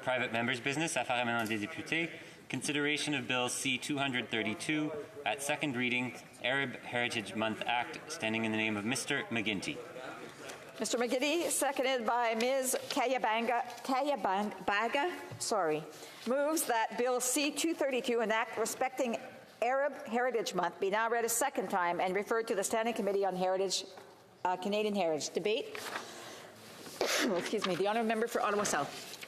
Private Members Business, Affaires émanant des députés. Consideration of Bill C-232 at second reading, Arab Heritage Month Act, standing in the name of Mr. McGuinty. Mr. McGuinty, seconded by Ms. Kayabaga, moves that Bill C-232, an act respecting Arab Heritage Month, be now read a second time and referred to the Standing Committee on Heritage, Canadian Heritage. Debate. Excuse me. The honourable member for Ottawa South.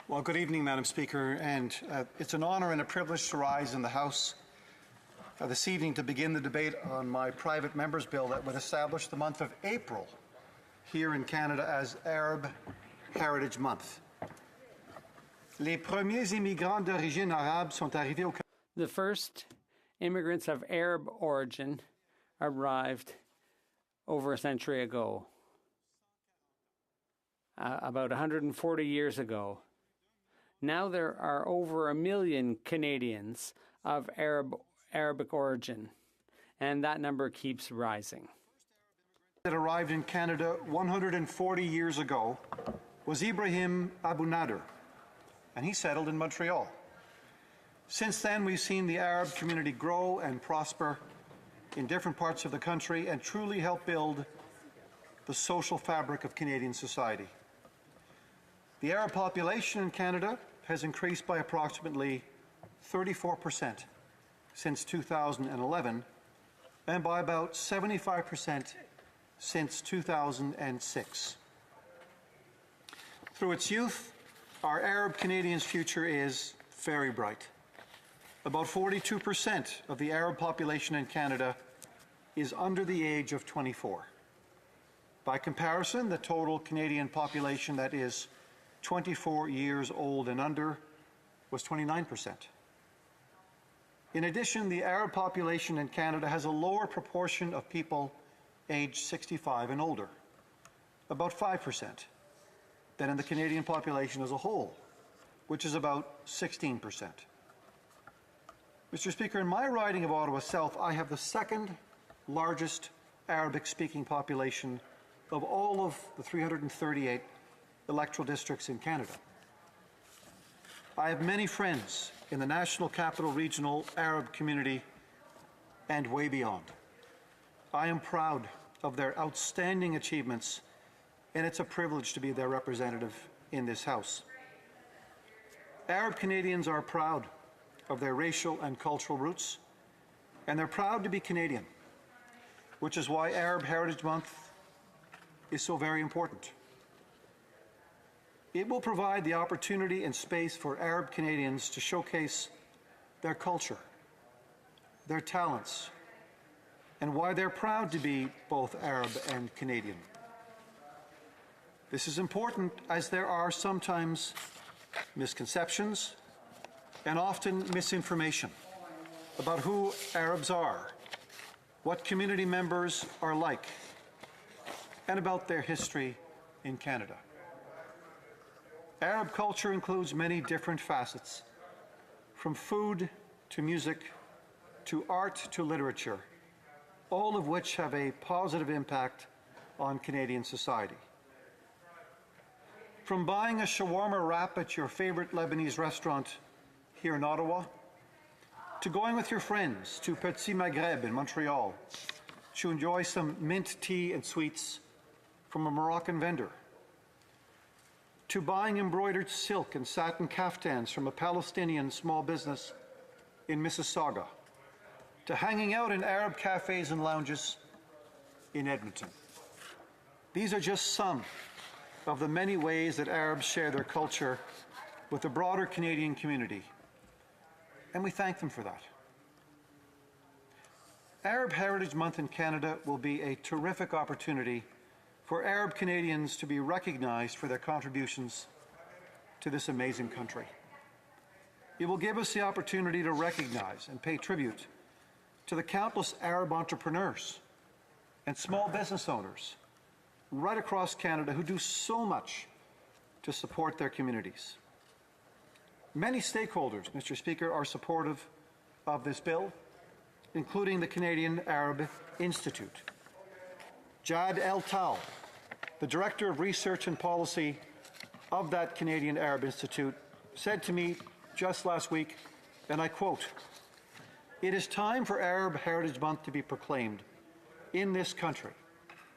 Well, good evening, Madam Speaker, and it's an honour and a privilege to rise in the House this evening to begin the debate on my private member's bill that would establish the month of April here in Canada as Arab Heritage Month. Les premiers immigrants d'origine arabe sont arrivés au Canada. The first immigrants of Arab origin arrived over a century ago, about 140 years ago. Now there are over 1 million Canadians of Arabic origin, and that number keeps rising. That arrived in Canada 140 years ago was Ibrahim Abu Nader, and he settled in Montreal. Since then, we've seen the Arab community grow and prosper in different parts of the country and truly help build the social fabric of Canadian society. The Arab population in Canada has increased by approximately 34% since 2011 and by about 75% since 2006. Through its youth, our Arab Canadians' future is very bright. About 42% of the Arab population in Canada is under the age of 24. By comparison, the total Canadian population that is 24 years old and under was 29%. In addition, the Arab population in Canada has a lower proportion of people aged 65 and older, about 5%, than in the Canadian population as a whole, which is about 16%. Mr. Speaker, in my riding of Ottawa South, I have the second largest Arabic-speaking population of all of the 338 electoral districts in Canada. I have many friends in the National Capital Regional Arab community and way beyond. I am proud of their outstanding achievements, and it's a privilege to be their representative in this House. Arab Canadians are proud of their racial and cultural roots, and they're proud to be Canadian, which is why Arab Heritage Month is so very important. It will provide the opportunity and space for Arab Canadians to showcase their culture, their talents, and why they're proud to be both Arab and Canadian. This is important as there are sometimes misconceptions and often misinformation about who Arabs are, what community members are like, and about their history in Canada. Arab culture includes many different facets, from food to music to art to literature, all of which have a positive impact on Canadian society. From buying a shawarma wrap at your favorite Lebanese restaurant here in Ottawa, to going with your friends to Petit Maghreb in Montreal to enjoy some mint tea and sweets from a Moroccan vendor, to buying embroidered silk and satin kaftans from a Palestinian small business in Mississauga, to hanging out in Arab cafes and lounges in Edmonton. These are just some of the many ways that Arabs share their culture with the broader Canadian community, and we thank them for that. Arab Heritage Month in Canada will be a terrific opportunity for Arab Canadians to be recognized for their contributions to this amazing country. It will give us the opportunity to recognize and pay tribute to the countless Arab entrepreneurs and small business owners right across Canada who do so much to support their communities. Many stakeholders, Mr. Speaker, are supportive of this bill, including the Canadian Arab Institute. Jad El Tal, the Director of Research and Policy of that Canadian Arab Institute said to me just last week, and I quote, "It is time for Arab Heritage Month to be proclaimed in this country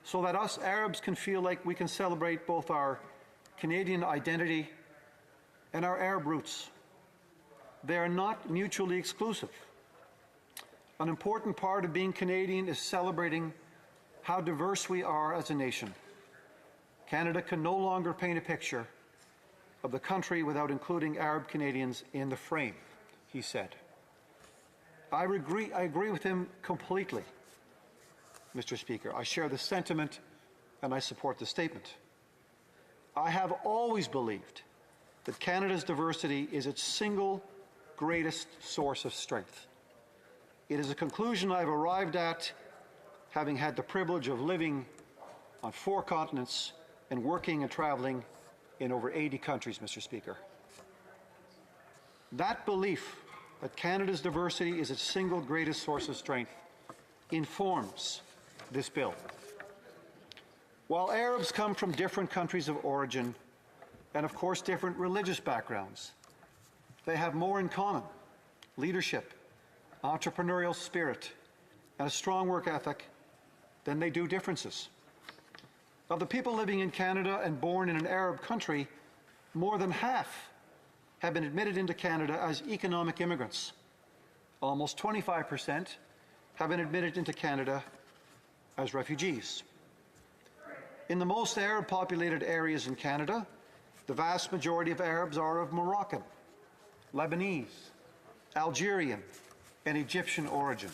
so that us Arabs can feel like we can celebrate both our Canadian identity and our Arab roots. They are not mutually exclusive. An important part of being Canadian is celebrating how diverse we are as a nation. Canada can no longer paint a picture of the country without including Arab Canadians in the frame," he said. I agree with him completely, Mr. Speaker. I share the sentiment and I support the statement. I have always believed that Canada's diversity is its single greatest source of strength. It is a conclusion I've arrived at having had the privilege of living on 4 continents and working and traveling in over 80 countries, Mr. Speaker. That belief that Canada's diversity is its single greatest source of strength informs this bill. While Arabs come from different countries of origin and, of course, different religious backgrounds, they have more in common: leadership, entrepreneurial spirit, and a strong work ethic than they do differences. Of the people living in Canada and born in an Arab country, more than half have been admitted into Canada as economic immigrants. Almost 25% have been admitted into Canada as refugees. In the most Arab-populated areas in Canada, the vast majority of Arabs are of Moroccan, Lebanese, Algerian, and Egyptian origin.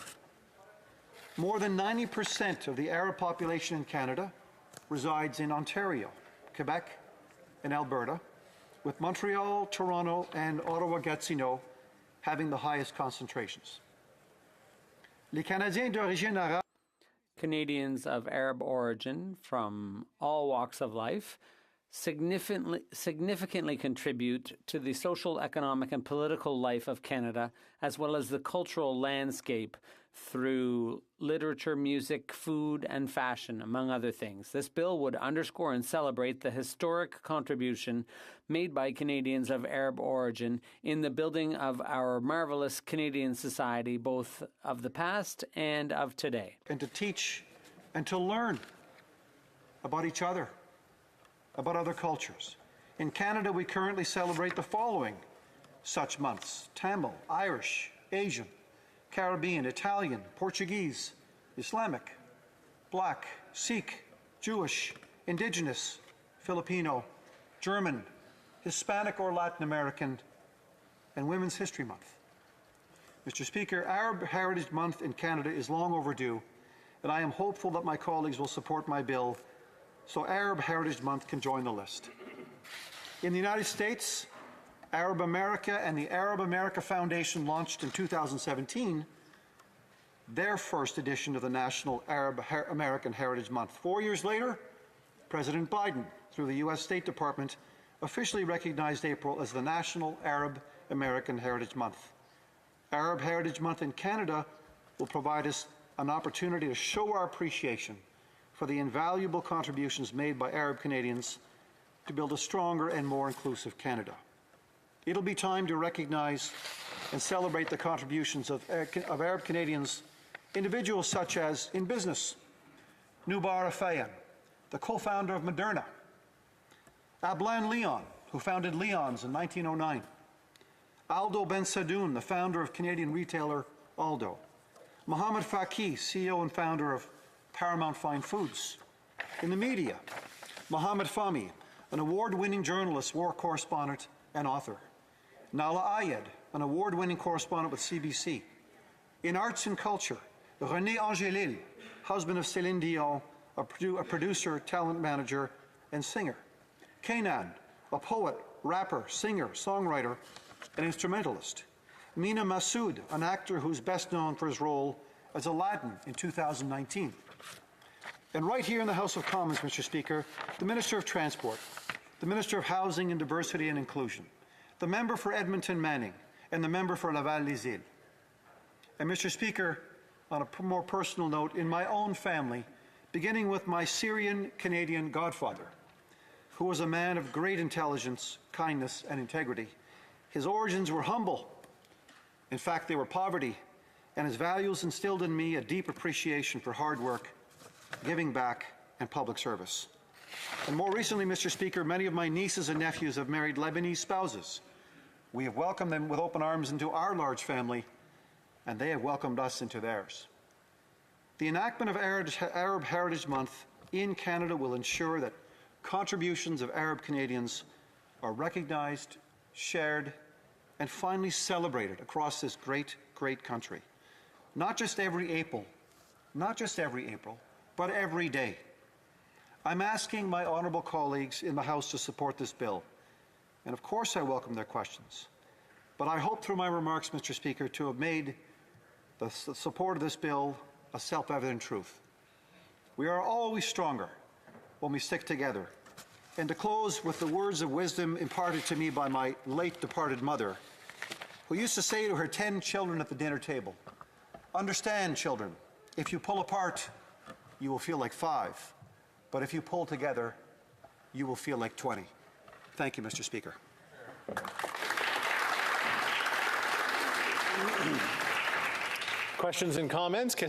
More than 90% of the Arab population in Canada resides in Ontario, Quebec, and Alberta, with Montreal, Toronto, and Ottawa-Gatineau having the highest concentrations. Les Canadiens d'origine arabe Canadians of Arab origin from all walks of life significantly contribute to the social, economic, and political life of Canada, as well as the cultural landscape through literature, music, food, and fashion, among other things. This bill would underscore and celebrate the historic contribution made by Canadians of Arab origin in the building of our marvelous Canadian society, both of the past and of today. And to teach and to learn about each other, about other cultures. In Canada, we currently celebrate the following such months: Tamil, Irish, Asian, Caribbean, Italian, Portuguese, Islamic, Black, Sikh, Jewish, Indigenous, Filipino, German, Hispanic or Latin American, and Women's History Month. Mr. Speaker, Arab Heritage Month in Canada is long overdue, and I am hopeful that my colleagues will support my bill so Arab Heritage Month can join the list. In the United States, Arab America and the Arab America Foundation launched in 2017 their first edition of the National Arab American Heritage Month. 4 years later, President Biden, through the U.S. State Department, officially recognized April as the National Arab American Heritage Month. Arab Heritage Month in Canada will provide us an opportunity to show our appreciation for the invaluable contributions made by Arab Canadians to build a stronger and more inclusive Canada. It'll be time to recognize and celebrate the contributions of Arab Canadians, individuals such as, in business, Noubar Afeyan, the co-founder of Moderna, Ablan Leon, who founded Leon's in 1909, Aldo Ben Sadoun, the founder of Canadian retailer Aldo, Mohamed Faki, CEO and founder of Paramount Fine Foods. In the media, Mohamed Fahmy, an award-winning journalist, war correspondent, and author. Nala Ayed, an award-winning correspondent with CBC. In arts and culture, René Angélil, husband of Céline Dion, a producer, talent manager, and singer. Kanan, a poet, rapper, singer, songwriter, and instrumentalist. Mina Massoud, an actor who's best known for his role as Aladdin in 2019. And right here in the House of Commons, Mr. Speaker, the Minister of Transport, the Minister of Housing and Diversity and Inclusion, the member for Edmonton Manning, and the member for Laval-les-Îles. And Mr. Speaker, on a more personal note, in my own family, beginning with my Syrian-Canadian godfather, who was a man of great intelligence, kindness, and integrity. His origins were humble. In fact, they were poverty, and his values instilled in me a deep appreciation for hard work, giving back, and public service. And more recently, Mr. Speaker, many of my nieces and nephews have married Lebanese spouses. We have welcomed them with open arms into our large family, and they have welcomed us into theirs. The enactment of Arab Heritage Month in Canada will ensure that contributions of Arab Canadians are recognized, shared, and finally celebrated across this great, great country. Not just every April, but every day. I'm asking my honourable colleagues in the House to support this bill. And of course I welcome their questions. But I hope through my remarks, Mr. Speaker, to have made the support of this bill a self-evident truth. We are always stronger when we stick together. And to close with the words of wisdom imparted to me by my late departed mother, who used to say to her 10 children at the dinner table, "Understand, children, if you pull apart, you will feel like 5. But if you pull together, you will feel like 20. Thank you, Mr. Speaker. Questions and comments? Question